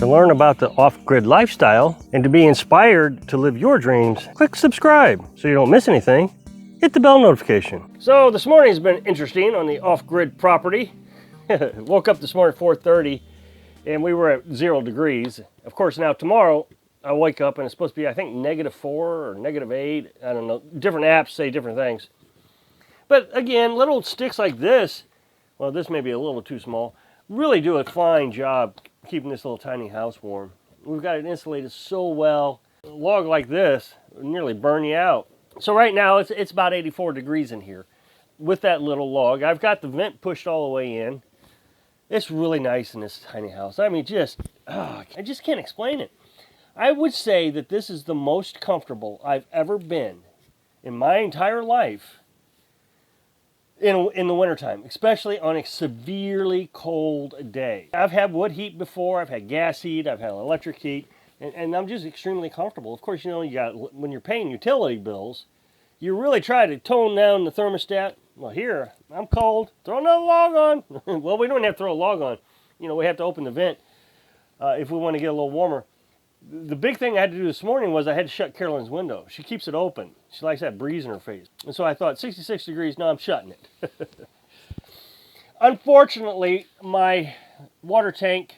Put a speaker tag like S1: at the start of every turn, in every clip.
S1: To learn about the off-grid lifestyle and to be inspired to live your dreams, click subscribe so you don't miss anything. Hit the bell notification. So this morning's been interesting on the off-grid property. Woke up this morning at 4:30 and we were at 0 degrees. Of course, now tomorrow I wake up and it's supposed to be, I think, -4 or -8. I don't know. Different apps say different things. But again, little sticks like this, well, this may be a little too small, really do a fine job keeping this little tiny house warm. We've got it insulated so well. A log like this would nearly burn you out. So right now it's about 84 degrees in here with that little log. I've got the vent pushed all the way in. It's really nice in this tiny house. I mean, I just can't explain it. I would say that this is the most comfortable I've ever been in my entire life in the wintertime, especially on a severely cold day. I've had wood heat before, I've had gas heat, I've had electric heat, and I'm just extremely comfortable. Of course, you know, when you're paying utility bills, you really try to tone down the thermostat. Well, here, I'm cold, throw another log on. Well, we don't have to throw a log on. You know, we have to open the vent if we want to get a little warmer. The big thing I had to do this morning was I had to shut Carolyn's window. She keeps it open. She likes that breeze in her face. And so I thought, 66 degrees, no, I'm shutting it. Unfortunately, my water tank,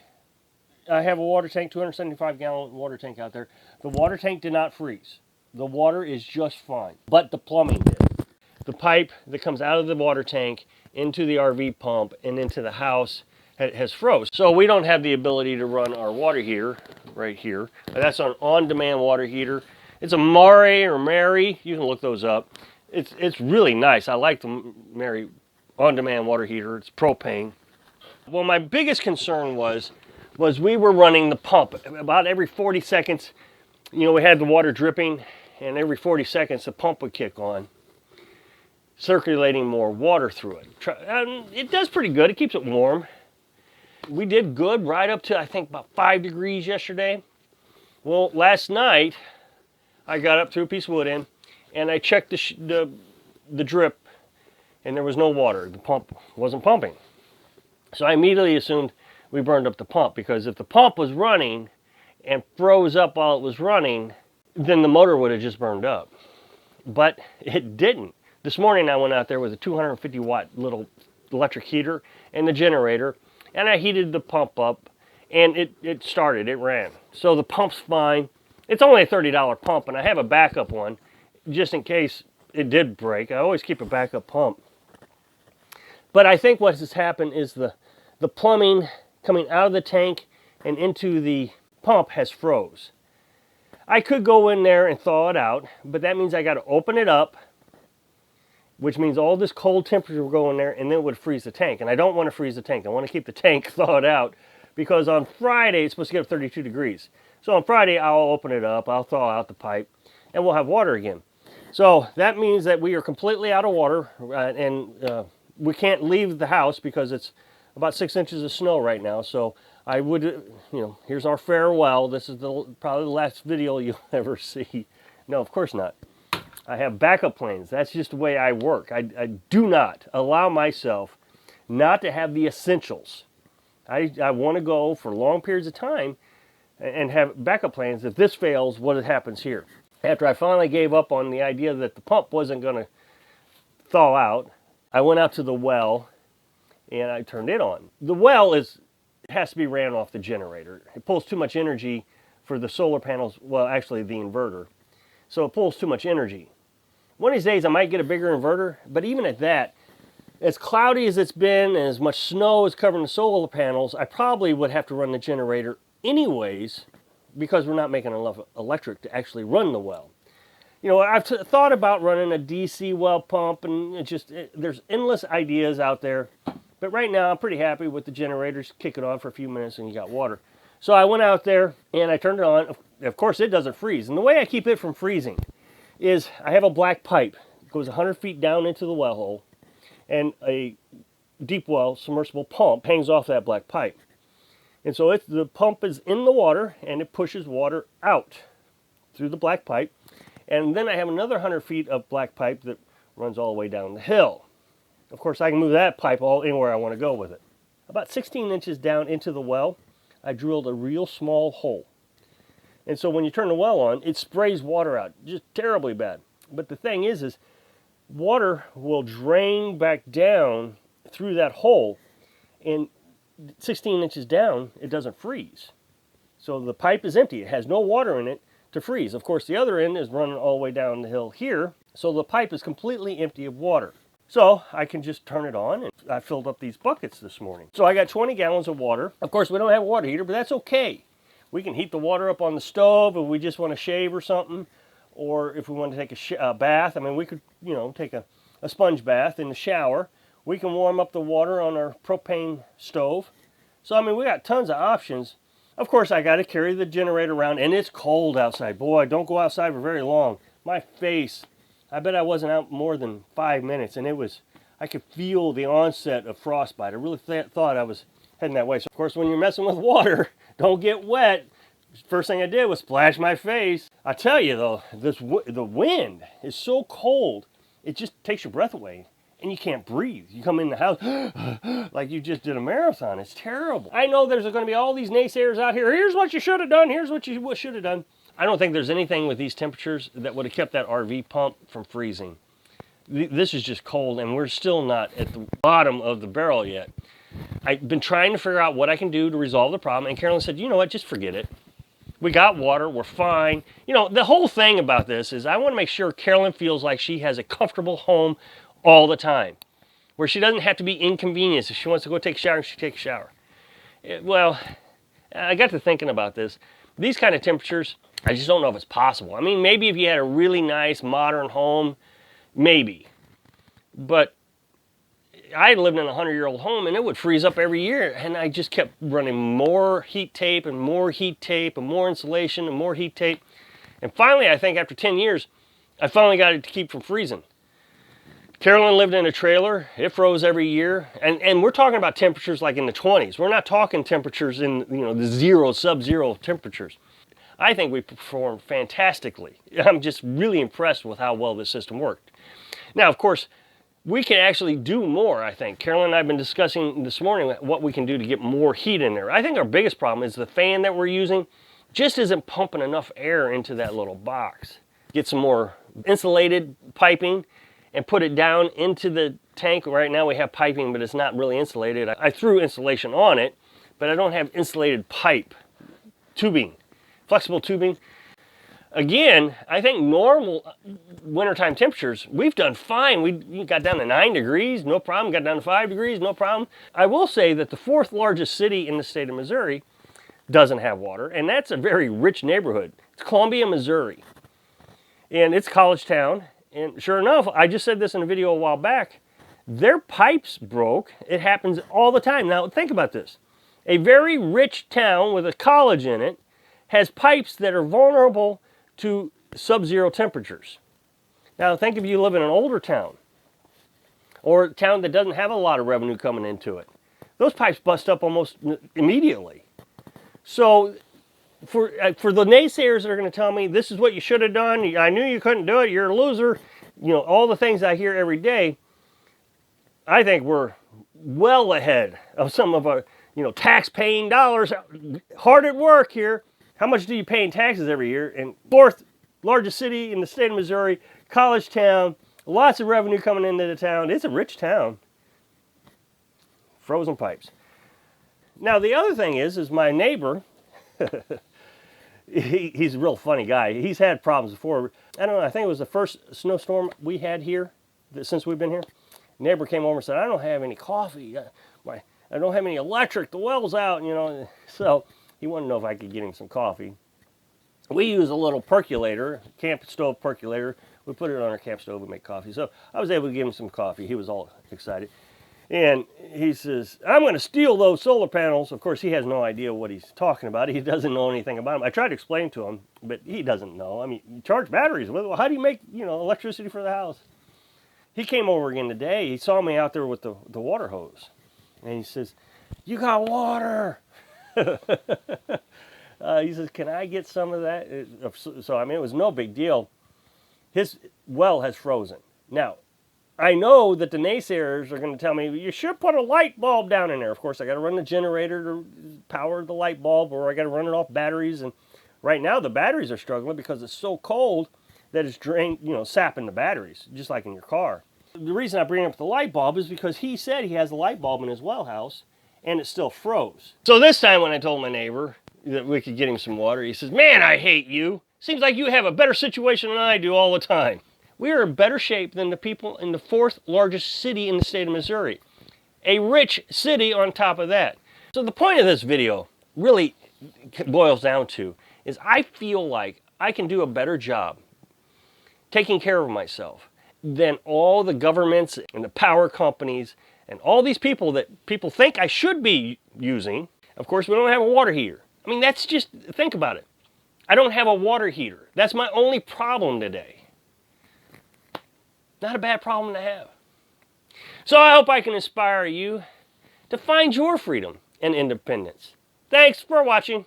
S1: I have a water tank, 275-gallon water tank out there. The water tank did not freeze. The water is just fine, but the plumbing did. The pipe that comes out of the water tank into the RV pump and into the house has froze. So we don't have the ability to run our water heater right here. That's an on-demand water heater. It's a Mari or Mary. You can look those up. It's really nice. I like the Mary on-demand water heater. It's propane. Well, my biggest concern was we were running the pump about every 40 seconds. You know, we had the water dripping, and every 40 seconds the pump would kick on, circulating more water through it. And it does pretty good. It keeps it warm. We did good right up to, I think, about 5 degrees yesterday. Well, last night, I got up, threw a piece of wood in, and I checked the drip, and there was no water. The pump wasn't pumping. So I immediately assumed we burned up the pump, because if the pump was running and froze up while it was running, then the motor would have just burned up. But it didn't. This morning I went out there with a 250-watt little electric heater and the generator, and I heated the pump up, and it started, it ran. So the pump's fine. It's only a $30 pump, and I have a backup one, just in case it did break. I always keep a backup pump. But I think what has happened is the plumbing coming out of the tank and into the pump has froze. I could go in there and thaw it out, but that means I got to open it up, which means all this cold temperature will go in there, and then it would freeze the tank. And I don't want to freeze the tank. I want to keep the tank thawed out, because on Friday it's supposed to get up 32 degrees. So on Friday I'll open it up, I'll thaw out the pipe, and we'll have water again. So that means that we are completely out of water, and we can't leave the house because it's about 6 inches of snow right now. So I would, you know, here's our farewell. This is probably the last video you'll ever see. No, of course not. I have backup plans. That's just the way I work. I do not allow myself not to have the essentials. I want to go for long periods of time and have backup plans. If this fails, what happens here? After I finally gave up on the idea that the pump wasn't going to thaw out, I went out to the well and I turned it on. The well has to be ran off the generator. It pulls too much energy for the solar panels, well, actually the inverter. So it pulls too much energy. One of these days I might get a bigger inverter, but even at that, as cloudy as it's been and as much snow is covering the solar panels, I probably would have to run the generator anyways, because we're not making enough electric to actually run the well. You know, I've thought about running a DC well pump, and there's endless ideas out there. But right now I'm pretty happy with the generators. Kick it on for a few minutes and you got water. So I went out there and I turned it on. Of course it doesn't freeze. And the way I keep it from freezing is I have a black pipe. It goes 100 feet down into the well hole, and a deep well submersible pump hangs off that black pipe. And so the pump is in the water and it pushes water out through the black pipe. And then I have another 100 feet of black pipe that runs all the way down the hill. Of course, I can move that pipe anywhere I want to go with it. About 16 inches down into the well, I drilled a real small hole. And so when you turn the well on, it sprays water out, just terribly bad. But the thing is water will drain back down through that hole, and 16 inches down, it doesn't freeze. So the pipe is empty. It has no water in it to freeze. Of course, the other end is running all the way down the hill here, so the pipe is completely empty of water. So I can just turn it on, and I filled up these buckets this morning. So I got 20 gallons of water. Of course, we don't have a water heater, but that's okay. We can heat the water up on the stove if we just want to shave or something, or if we want to take a bath. I mean, we could, take a sponge bath in the shower. We can warm up the water on our propane stove. So, I mean, we got tons of options. Of course, I got to carry the generator around, and it's cold outside. Boy, don't go outside for very long. My face, I bet I wasn't out more than 5 minutes, and I could feel the onset of frostbite. I really thought I was heading that way. So, of course, when you're messing with water, don't get wet. First thing I did was splash my face. I tell you, though, the wind is so cold, it just takes your breath away. And you can't breathe. You come in the house like you just did a marathon. It's terrible. I know there's going to be all these naysayers out here. Here's what you should have done. Here's what you should have done. I don't think there's anything with these temperatures that would have kept that RV pump from freezing. This is just cold, and we're still not at the bottom of the barrel yet. I've been trying to figure out what I can do to resolve the problem, and Carolyn said, you know what, just forget it. We got water, we're fine. The whole thing about this is I want to make sure Carolyn feels like she has a comfortable home all the time, where she doesn't have to be inconvenienced. If she wants to go take a shower, she takes a shower. Well, I got to thinking about this. These kind of temperatures, I just don't know if it's possible. I mean, maybe if you had a really nice modern home, maybe. But I lived in a 100-year-old home, and it would freeze up every year, and I just kept running more heat tape and more heat tape and more insulation and more heat tape. And finally, I think after 10 years, I finally got it to keep from freezing. Carolyn lived in a trailer. It froze every year. And we're talking about temperatures like in the 20s. We're not talking temperatures in, the sub-zero temperatures. I think we performed fantastically. I'm just really impressed with how well this system worked. Now, of course, we can actually do more, I think. Carolyn and I have been discussing this morning what we can do to get more heat in there. I think our biggest problem is the fan that we're using just isn't pumping enough air into that little box. Get some more insulated piping and put it down into the tank. Right now we have piping, but it's not really insulated. I threw insulation on it, but I don't have insulated pipe, tubing, flexible tubing. Again, I think normal wintertime temperatures, we've done fine. We got down to 9 degrees, no problem. Got down to 5 degrees, no problem. I will say that the 4th largest city in the state of Missouri doesn't have water, and that's a very rich neighborhood. It's Columbia, Missouri, and it's a college town. And sure enough, I just said this in a video a while back, their pipes broke. It happens all the time. Now, think about this. A very rich town with a college in it has pipes that are vulnerable to sub-zero temperatures. Now, think if you live in an older town or a town that doesn't have a lot of revenue coming into it. Those pipes bust up almost immediately. So, for the naysayers that are going to tell me this is what you should have done, I knew you couldn't do it, you're a loser, all the things I hear every day, I think we're well ahead of some of our, tax-paying dollars, hard at work here. How much do you pay in taxes every year? And 4th largest city in the state of Missouri, college town, lots of revenue coming into the town. It's a rich town. Frozen pipes. Now, the other thing is my neighbor, he's a real funny guy. He's had problems before. I don't know, I think it was the first snowstorm we had here since we've been here. Neighbor came over and said, I don't have any coffee. I don't have any electric. The well's out, So he wanted to know if I could get him some coffee. We use a little percolator, camp stove percolator. We put it on our camp stove and make coffee. So I was able to give him some coffee. He was all excited. And he says, I'm going to steal those solar panels. Of course, he has no idea what he's talking about. He doesn't know anything about them. I tried to explain to him, but he doesn't know. I mean, you charge batteries. Well, how do you make, electricity for the house? He came over again today. He saw me out there with the water hose. And he says, you got water. He says, can I get some of that? So, I mean, it was no big deal. His well has frozen. Now, I know that the naysayers are going to tell me, you should put a light bulb down in there. Of course, I got to run the generator to power the light bulb, or I got to run it off batteries. And right now, the batteries are struggling because it's so cold that it's drained, sapping the batteries, just like in your car. The reason I bring up the light bulb is because he said he has a light bulb in his well house, and it still froze. So this time when I told my neighbor that we could get him some water, he says, man, I hate you. Seems like you have a better situation than I do all the time. We are in better shape than the people in the 4th largest city in the state of Missouri. A rich city on top of that. So the point of this video really boils down to is I feel like I can do a better job taking care of myself than all the governments and the power companies and all these people that people think I should be using. Of course, we don't have a water heater. I mean, that's just, think about it. I don't have a water heater. That's my only problem today. Not a bad problem to have. So I hope I can inspire you to find your freedom and independence. Thanks for watching.